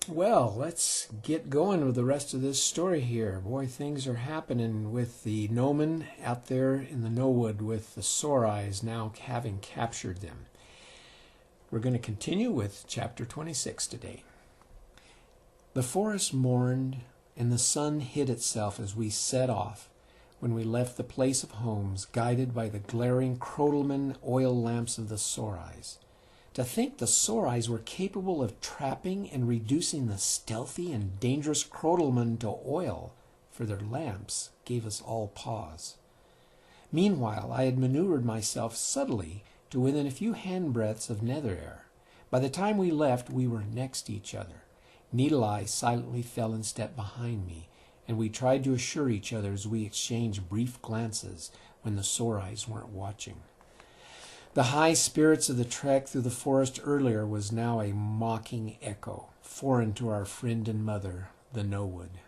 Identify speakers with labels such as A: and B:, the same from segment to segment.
A: Well, let's get going with the rest of this story here. Boy, things are happening with the Nomen out there in the Nowood with the Sorais now having captured them. We're going to continue with chapter 26 today. The forest mourned, and the sun hid itself as we set off, when we left the place of homes, guided by the glaring Crodelman oil lamps of the Sorais. To think the Sorais were capable of trapping and reducing the stealthy and dangerous Crodelman to oil for their lamps gave us all pause. Meanwhile, I had maneuvered myself subtly to within a few handbreadths of nether air. By the time we left, we were next to each other. Needle Eye silently fell in step behind me, and we tried to assure each other as we exchanged brief glances when the Sorais weren't watching. The high spirits of the trek through the forest earlier was now a mocking echo, foreign to our friend and mother, the Nowood.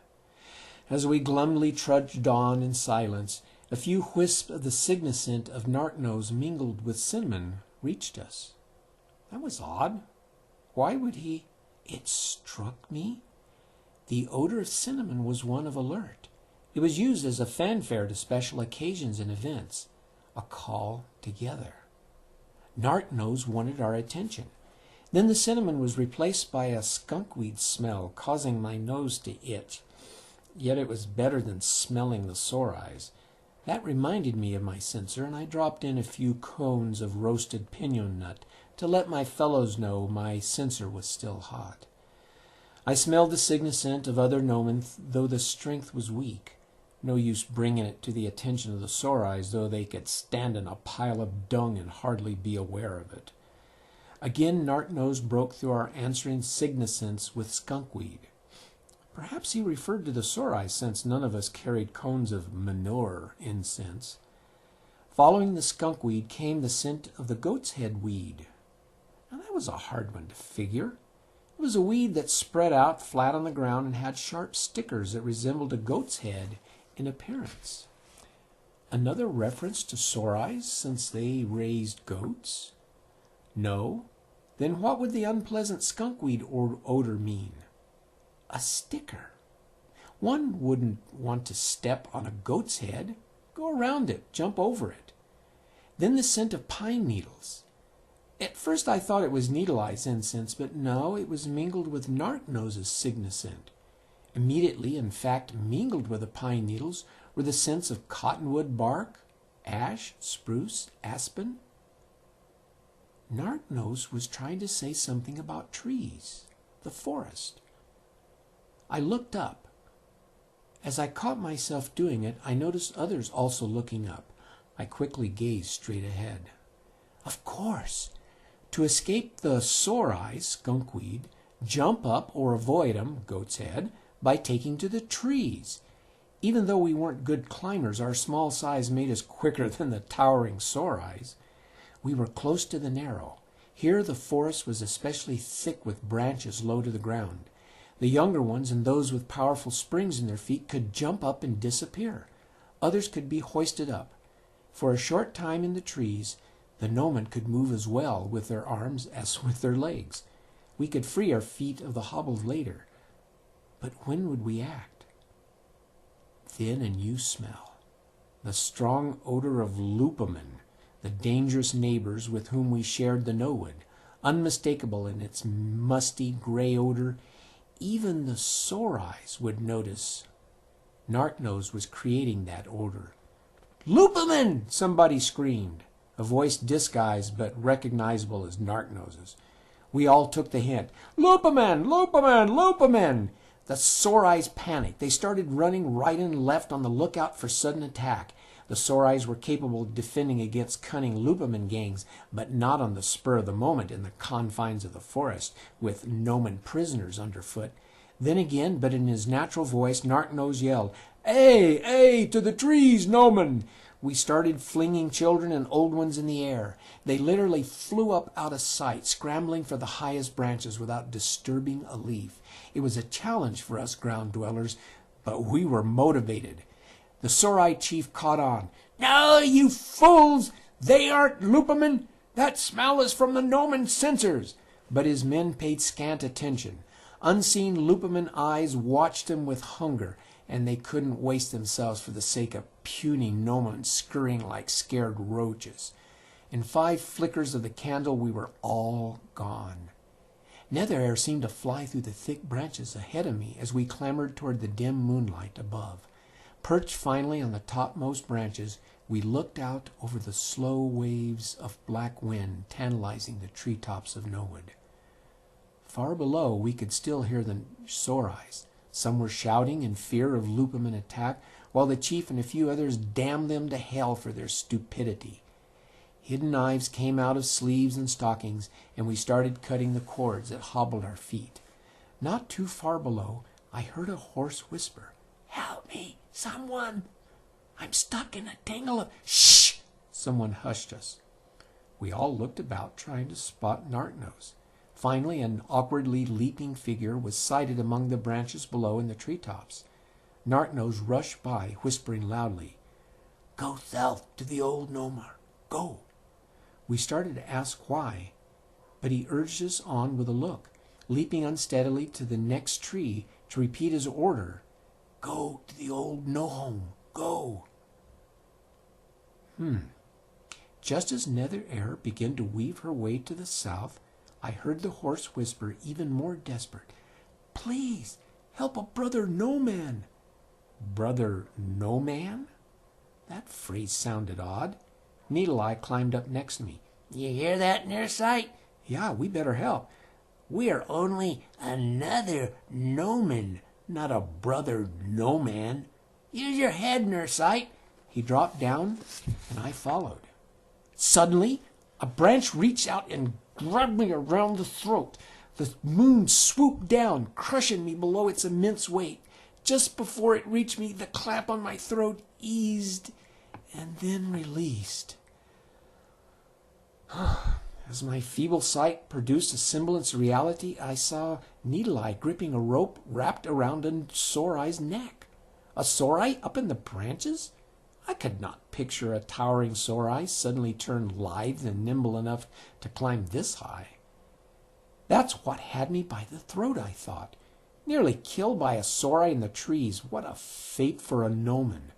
A: As we glumly trudged on in silence, a few wisps of the cygnus-scent of Nark-nose mingled with cinnamon reached us. That was odd. Why would he? It struck me. The odor of cinnamon was one of alert. It was used as a fanfare to special occasions and events, a call together. Nark-nose wanted our attention. Then the cinnamon was replaced by a skunkweed smell, causing my nose to itch. Yet it was better than smelling the Sorais. That reminded me of my censer, and I dropped in a few cones of roasted pinon nut to let my fellows know my censer was still hot. I smelled the cygnus scent of other Nomen, though the strength was weak. No use bringing it to the attention of the Sorais, though they could stand in a pile of dung and hardly be aware of it. Again Nark-nose broke through our answering cygnus scents with skunkweed. Perhaps he referred to the Sorais, since none of us carried cones of manure incense. Following the skunkweed came the scent of the goat's head weed. Now that was a hard one to figure. It was a weed that spread out flat on the ground and had sharp stickers that resembled a goat's head in appearance. Another reference to Sorais, since they raised goats? No. Then what would the unpleasant skunkweed odor mean? A sticker. One wouldn't want to step on a goat's head. Go around it, jump over it. Then the scent of pine needles. At first I thought it was Needle Eye's incense, but no, it was mingled with Nark-nose's cygnus scent. Immediately, in fact, mingled with the pine needles were the scents of cottonwood bark, ash, spruce, aspen. Nark-nose was trying to say something about trees, the forest. I looked up. As I caught myself doing it, I noticed others also looking up. I quickly gazed straight ahead. Of course, to escape the Sorais, skunkweed, jump up or avoid 'em, goat's head, by taking to the trees. Even though we weren't good climbers, our small size made us quicker than the towering Sorais. We were close to the narrow. Here the forest was especially thick with branches low to the ground. The younger ones and those with powerful springs in their feet could jump up and disappear. Others could be hoisted up. For a short time in the trees, the Nomen could move as well with their arms as with their legs. We could free our feet of the hobbles later. But when would we act? Then a new smell. The strong odor of lupamen, the dangerous neighbors with whom we shared the Nowood, unmistakable in its musty gray odor. Even the Sorais would notice. Nark-nose was creating that odor. "Lupamen!" somebody screamed, a voice disguised but recognizable as Nark-nose's. We all took the hint. "Lupamen! Lupamen! Lupamen!" The Sorais panicked. They started running right and left on the lookout for sudden attack. The Sorais were capable of defending against cunning lupamen gangs, but not on the spur of the moment in the confines of the forest, with Nomen prisoners underfoot. Then again, but in his natural voice, Nark-nose yelled, "Ay, ay, to the trees, Nomen!" We started flinging children and old ones in the air. They literally flew up out of sight, scrambling for the highest branches without disturbing a leaf. It was a challenge for us ground dwellers, but we were motivated. The Sorais chief caught on. "No, you fools! They aren't lupamen! That smell is from the Nomen censers!" But his men paid scant attention. Unseen Luperman eyes watched him with hunger, and they couldn't waste themselves for the sake of puny gnomons scurrying like scared roaches. In 5 flickers of the candle, we were all gone. Nether air seemed to fly through the thick branches ahead of me as we clambered toward the dim moonlight above. Perched finally on the topmost branches, we looked out over the slow waves of black wind tantalizing the treetops of Norwood. Far below, we could still hear the Sorais. Some were shouting in fear of Luperman attack, while the chief and a few others damned them to hell for their stupidity. Hidden knives came out of sleeves and stockings, and we started cutting the cords that hobbled our feet. Not too far below, I heard a hoarse whisper. "Help me, someone! I'm stuck in a tangle of—" "Shh!" Someone hushed us. We all looked about, trying to spot Nartnose. Finally, an awkwardly leaping figure was sighted among the branches below in the treetops. Nartnose rushed by, whispering loudly, "Go south to the old Nomar. Go." We started to ask why, but he urged us on with a look, leaping unsteadily to the next tree to repeat his order. "Go to the old Nohome. Go." Just as Nether air began to weave her way to the south, I heard the hoarse whisper even more desperate. "Please, help a brother no man." Brother no man? That phrase sounded odd. Needle Eye climbed up next to me. "You hear that, Nearsight?" "Yeah, we better help." "We're only another Gnomon, not a brother no man. Use your head, Nearsight." He dropped down, and I followed. Suddenly, a branch reached out and grabbed me around the throat. The moon swooped down, crushing me below its immense weight. Just before it reached me, the clamp on my throat eased and then released. As my feeble sight produced a semblance of reality, I saw Needle Eye gripping a rope wrapped around a Sorai's neck. A Sorai up in the branches? I could not picture a towering Sorai suddenly turned lithe and nimble enough to climb this high. That's what had me by the throat, I thought. Nearly killed by a Sorai in the trees. What a fate for a gnomon.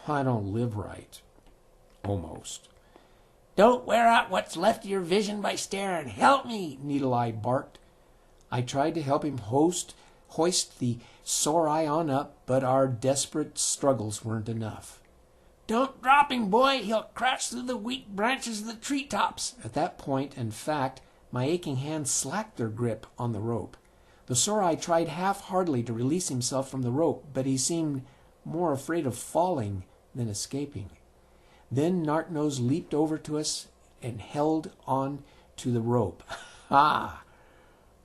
A: I don't live right. Almost. "Don't wear out what's left of your vision by staring. Help me," Needle Eye barked. I tried to help him hoist the Sorai on up, but our desperate struggles weren't enough. "Don't drop him, boy. He'll crash through the weak branches of the treetops." At that point, in fact, my aching hands slacked their grip on the rope. The Sorai tried half-heartedly to release himself from the rope, but he seemed more afraid of falling than escaping. Then Nartnose leaped over to us and held on to the rope. "Ha!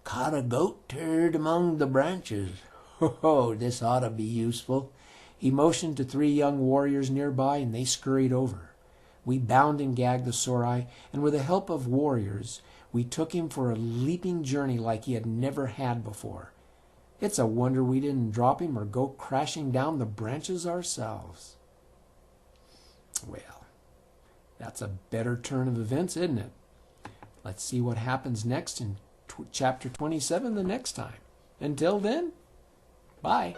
A: Caught a goat turd among the branches. Oh, this ought to be useful." He motioned to 3 young warriors nearby, and they scurried over. We bound and gagged the Sorai, and with the help of warriors, we took him for a leaping journey like he had never had before. It's a wonder we didn't drop him or go crashing down the branches ourselves. Well, that's a better turn of events, isn't it? Let's see what happens next in chapter 27 the next time. Until then, bye.